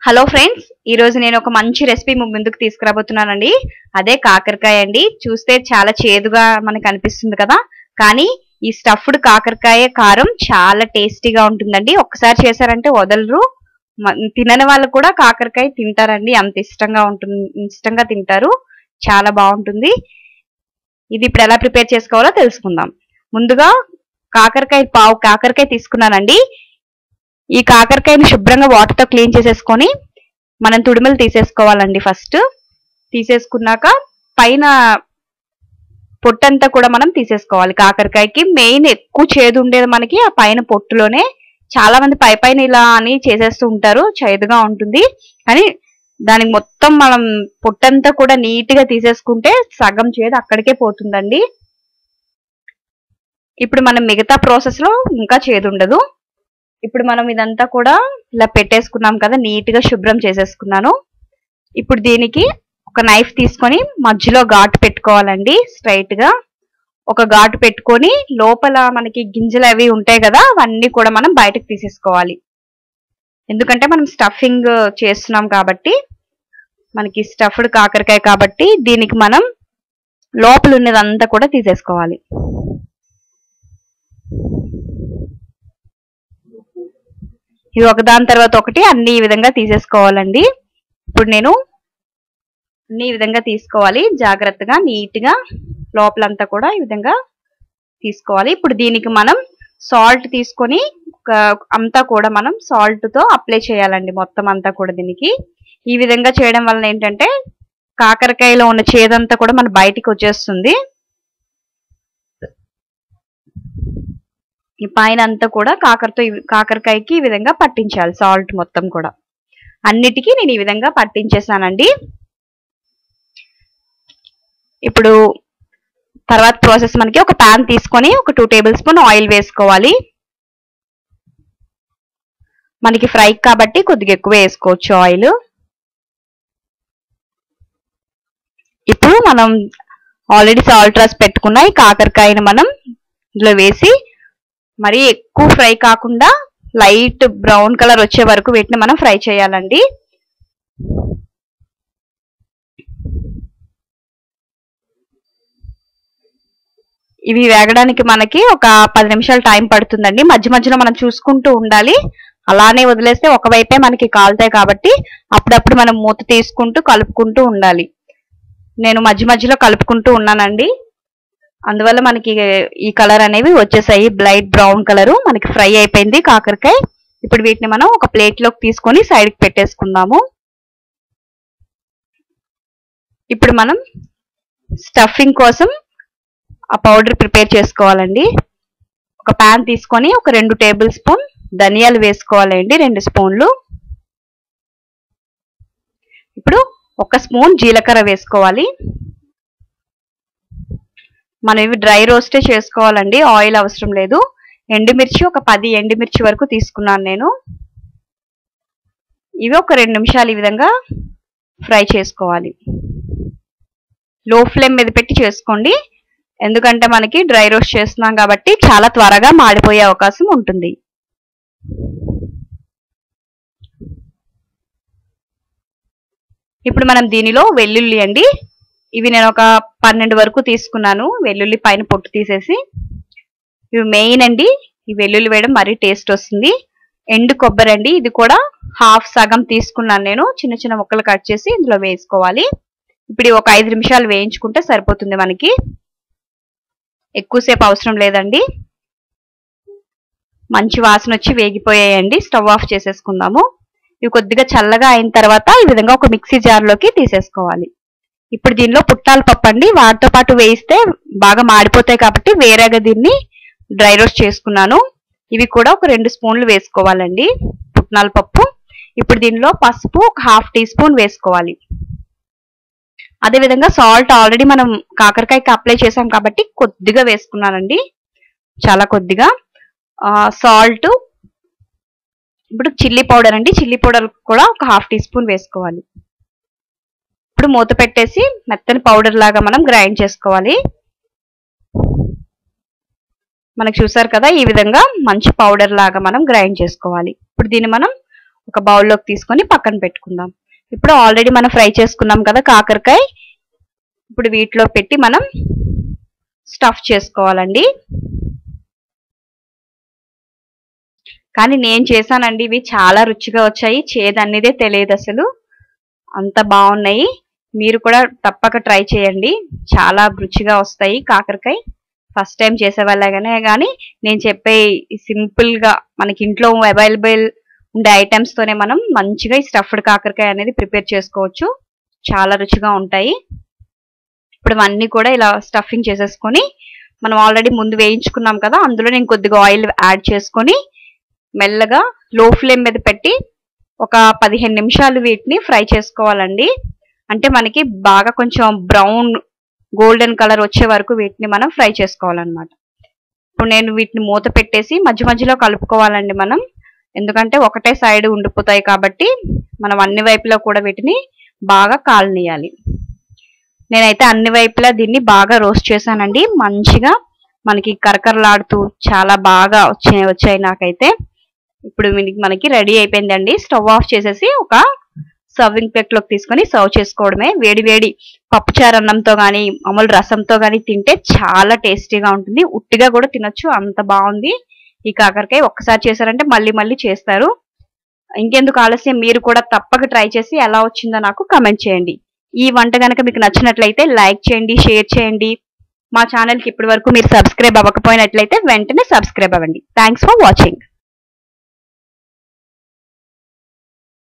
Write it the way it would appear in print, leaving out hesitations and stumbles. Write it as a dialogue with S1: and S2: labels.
S1: Hello friends, ఈ రోజు నేను ఒక మంచి రెసిపీ ముందుకు తీసుకురాబోతున్నానండి. అదే కాకరకాయ అండి. చూస్తే చాలా చేదుగా మనకు అనిపిస్తుంది కదా, కానీ ఈ స్టఫ్డ్ కాకరకాయ కారం చాలా టేస్టీగా ఉంటుందండి. ఒక్కసారి చేశారంటే వదలరు. తినని వాళ్ళు కూడా కాకరకాయ తింటారండి, అంత ఇష్టంగా ఉంటుంది, ఇష్టంగా తింటారు. చాలా బాగుంటుంది. ఇది ఇప్పుడు ఎలా ప్రిపేర్ చేసుకోవాలో తెలుసుకుందాం. ముందుగా పావు కాకరకాయ తీసుకున్నానండి. ఈ కాకరకాయని శుభ్రంగా వాటర్ తో క్లీన్ చేసేసుకొని మనం తుడిమలు తీసేసుకోవాలండి. ఫస్ట్ తీసేసుకున్నాక పైన పొట్టంతా కూడా మనం తీసేసుకోవాలి. కాకరకాయకి మెయిన్ ఎక్కువ చేదు ఉండేది మనకి ఆ పైన పొట్టులోనే. చాలా మంది పైన ఇలా అని చేసేస్తూ ఉంటారు, చేదుగా ఉంటుంది. కానీ దానికి మొత్తం మనం పొట్టంతా కూడా నీట్ గా తీసేసుకుంటే సగం చేదు అక్కడికే పోతుందండి. ఇప్పుడు మనం మిగతా ప్రాసెస్ లో ఇంకా చేదు ఉండదు. ఇప్పుడు మనం ఇదంతా కూడా ఇలా పెట్టేసుకున్నాం కదా, నీట్ గా శుభ్రం చేసేసుకున్నాను. ఇప్పుడు దీనికి ఒక నైఫ్ తీసుకొని మధ్యలో ఘాటు పెట్టుకోవాలండి. స్ట్రైట్ గా ఒక ఘాటు పెట్టుకొని లోపల మనకి గింజలు అవి ఉంటాయి కదా, అవన్నీ కూడా మనం బయటకు తీసేసుకోవాలి. ఎందుకంటే మనం స్టఫింగ్ చేస్తున్నాం కాబట్టి, మనకి స్టఫ్డ్ కాకరకాయ కాబట్టి దీనికి మనం లోపల ఉన్నదంతా కూడా తీసేసుకోవాలి. ఇది ఒకదాని తర్వాత ఒకటి అన్ని ఈ విధంగా తీసేసుకోవాలండి. ఇప్పుడు నేను అన్ని ఈ విధంగా తీసుకోవాలి. జాగ్రత్తగా నీట్ గా లోపలంతా కూడా ఈ విధంగా తీసుకోవాలి. ఇప్పుడు దీనికి మనం సాల్ట్ తీసుకొని అంతా కూడా మనం సాల్ట్ తో అప్లై చేయాలండి, మొత్తం అంతా కూడా. దీనికి ఈ విధంగా చేయడం వల్ల ఏంటంటే కాకరకాయలో ఉన్న చేదంతా కూడా మన బయటికి వచ్చేస్తుంది. ఈ పైన అంతా కూడా కాకరకాయకి ఈ విధంగా పట్టించాలి సాల్ట్ మొత్తం కూడా. అన్నిటికీ నేను ఈ విధంగా పట్టించేసానండి. ఇప్పుడు తర్వాత ప్రాసెస్ మనకి ఒక పాన్ తీసుకొని ఒక 2 టేబుల్ స్పూన్ ఆయిల్ వేసుకోవాలి. మనకి ఫ్రై కాబట్టి కొద్దిగా ఎక్కువ వేసుకోవచ్చు ఆయిల్. ఇప్పుడు మనం ఆల్రెడీ సాల్ట్ రాసి పెట్టుకున్న ఈ కాకరకాయని మనం ఇందులో వేసి మరి ఎక్కువ ఫ్రై కాకుండా లైట్ బ్రౌన్ కలర్ వచ్చే వరకు వీటిని మనం ఫ్రై చేయాలండి. ఇవి వేగడానికి మనకి ఒక 10 నిమిషాలు టైం పడుతుందండి. మధ్య మధ్యలో మనం చూసుకుంటూ ఉండాలి. అలానే వదిలేస్తే ఒకవైపే మనకి కాలుతాయి కాబట్టి అప్పుడప్పుడు మనం మూత తీసుకుంటూ కలుపుకుంటూ ఉండాలి. నేను మధ్య మధ్యలో కలుపుకుంటూ ఉన్నానండి, అందువల్ల మనకి ఈ కలర్ అనేవి వచ్చేసాయి. లైట్ బ్రౌన్ కలరు మనకి ఫ్రై అయిపోయింది కాకరకాయ. ఇప్పుడు వీటిని మనం ఒక ప్లేట్ లోకి తీసుకొని సైడ్ కి పెట్టేసుకుందాము. ఇప్పుడు మనం స్టఫింగ్ కోసం ఆ పౌడర్ ప్రిపేర్ చేసుకోవాలండి. ఒక పాన్ తీసుకొని ఒక 2 టేబుల్ స్పూన్ ధనియాలు వేసుకోవాలండి, 2 స్పూన్లు. ఇప్పుడు 1 స్పూన్ జీలకర్ర వేసుకోవాలి. మనం ఇవి డ్రై రోస్టే చేసుకోవాలండి, ఆయిల్ అవసరం లేదు. ఎండుమిర్చి ఒక 10 ఎండుమిర్చి వరకు తీసుకున్నాను నేను. ఇవి ఒక 2 నిమిషాలు ఈ విధంగా ఫ్రై చేసుకోవాలి. లో ఫ్లేమ్ మీద పెట్టి చేసుకోండి, ఎందుకంటే మనకి డ్రై రోస్ట్ చేస్తున్నాం కాబట్టి చాలా త్వరగా మాడిపోయే అవకాశం ఉంటుంది. ఇప్పుడు మనం దీనిలో వెల్లుల్లి అండి, ఇవి నేను ఒక 12 వరకు తీసుకున్నాను. వెల్లుల్లి పైన పొట్టు తీసేసి, ఇవి మెయిన్ అండి. ఈ వెల్లుల్లి వేయడం మరీ టేస్ట్ వస్తుంది. ఎండు కొబ్బరి అండి, ఇది కూడా సగం తీసుకున్నాను నేను. చిన్న చిన్న ముక్కలు కట్ చేసి ఇందులో వేసుకోవాలి. ఇప్పుడు ఒక 5 నిమిషాలు వేయించుకుంటే సరిపోతుంది మనకి, ఎక్కువసేపు అవసరం లేదండి. మంచి వాసన వచ్చి వేగిపోయాయండి. స్టవ్ ఆఫ్ చేసేసుకుందాము. ఇవి కొద్దిగా చల్లగా అయిన తర్వాత ఈ విధంగా ఒక మిక్సీ జార్లోకి తీసేసుకోవాలి. ఇప్పుడు దీనిలో పుట్నాల పప్పు అండి, వాటితో పాటు వేయిస్తే బాగా మాడిపోతాయి కాబట్టి వేరేగా దీన్ని డ్రై రోస్ట్ చేసుకున్నాను. ఇవి కూడా ఒక 2 స్పూన్లు వేసుకోవాలండి, పుట్నాల పప్పు. ఇప్పుడు దీనిలో పసుపు ఒక 1/2 టీ స్పూన్ వేసుకోవాలి. అదేవిధంగా సాల్ట్ ఆల్రెడీ మనం కాకరకాయకి అప్లై చేసాం కాబట్టి కొద్దిగా వేసుకున్నానండి, చాలా కొద్దిగా. సాల్ట్, ఇప్పుడు చిల్లీ పౌడర్ అండి, చిల్లీ పౌడర్ కూడా ఒక 1/2 టీ స్పూన్ వేసుకోవాలి. ఇప్పుడు మూత పెట్టేసి మెత్తని పౌడర్ లాగా మనం గ్రైండ్ చేసుకోవాలి. మనకు చూసారు కదా, ఈ విధంగా మంచి పౌడర్ లాగా మనం గ్రైండ్ చేసుకోవాలి. ఇప్పుడు దీన్ని మనం ఒక బౌల్లోకి తీసుకొని పక్కన పెట్టుకుందాం. ఇప్పుడు ఆల్రెడీ మనం ఫ్రై చేసుకున్నాం కదా కాకరకాయ, ఇప్పుడు వీటిలో పెట్టి మనం స్టఫ్ చేసుకోవాలండి. కానీ నేను చేశానండి, ఇవి చాలా రుచిగా వచ్చాయి. చేదు అనేదే తెలియదు అసలు, అంత బాగున్నాయి. మీరు కూడా తప్పక ట్రై చేయండి, చాలా రుచిగా వస్తాయి కాకరకాయ. ఫస్ట్ టైం చేసేవాళ్ళగానే కానీ నేను చెప్పే సింపుల్గా మనకి ఇంట్లో అవైలబుల్ ఉండే ఐటమ్స్తోనే మనం మంచిగా ఈ స్టఫ్డ్ కాకరకాయ అనేది ప్రిపేర్ చేసుకోవచ్చు. చాలా రుచిగా ఉంటాయి. ఇప్పుడు అన్నీ కూడా ఇలా స్టఫింగ్ చేసేసుకొని మనం ఆల్రెడీ ముందు వేయించుకున్నాం కదా, అందులో నేను కొద్దిగా ఆయిల్ యాడ్ చేసుకొని మెల్లగా లో ఫ్లేమ్ మీద పెట్టి ఒక 15 నిమిషాలు వీటిని ఫ్రై చేసుకోవాలండి. అంటే మనకి బాగా కొంచెం బ్రౌన్ గోల్డెన్ కలర్ వచ్చే వరకు వీటిని మనం ఫ్రై చేసుకోవాలన్నమాట. ఇప్పుడు నేను వీటిని మూత పెట్టేసి మధ్య మధ్యలో కలుపుకోవాలండి మనం, ఎందుకంటే ఒకటే సైడ్ ఉండిపోతాయి కాబట్టి మనం అన్ని వైపులా కూడా వీటిని బాగా కాలనీయాలి. నేనైతే అన్ని వైపులా దీన్ని బాగా రోస్ట్ చేశానండి. మంచిగా మనకి కరకరలాడుతూ చాలా బాగా వచ్చాయి నాకైతే. ఇప్పుడు మనకి రెడీ అయిపోయిందండి. స్టవ్ ఆఫ్ చేసేసి ఒక సర్వింగ్ ప్లేట్లోకి తీసుకొని సర్వ్ చేసుకోవడమే. వేడి వేడి పప్పుచారు అన్నంతో కానీ మామూలు రసంతో కానీ తింటే చాలా టేస్టీగా ఉంటుంది. ఉట్టిగా కూడా తినొచ్చు, అంత బాగుంది ఈ కాకరకాయ. ఒక్కసారి చేశారంటే మళ్ళీ మళ్ళీ చేస్తారు. ఇంకెందుకు ఆలస్యం, మీరు కూడా తప్పక ట్రై చేసి ఎలా వచ్చిందో నాకు కమెంట్ చేయండి. ఈ వంట కనుక మీకు నచ్చినట్లయితే లైక్ చేయండి, షేర్ చేయండి. మా ఛానల్కి ఇప్పటి వరకు మీరు సబ్స్క్రైబ్ అవ్వకపోయినట్లయితే వెంటనే సబ్స్క్రైబ్ అవ్వండి. Thanks for watching.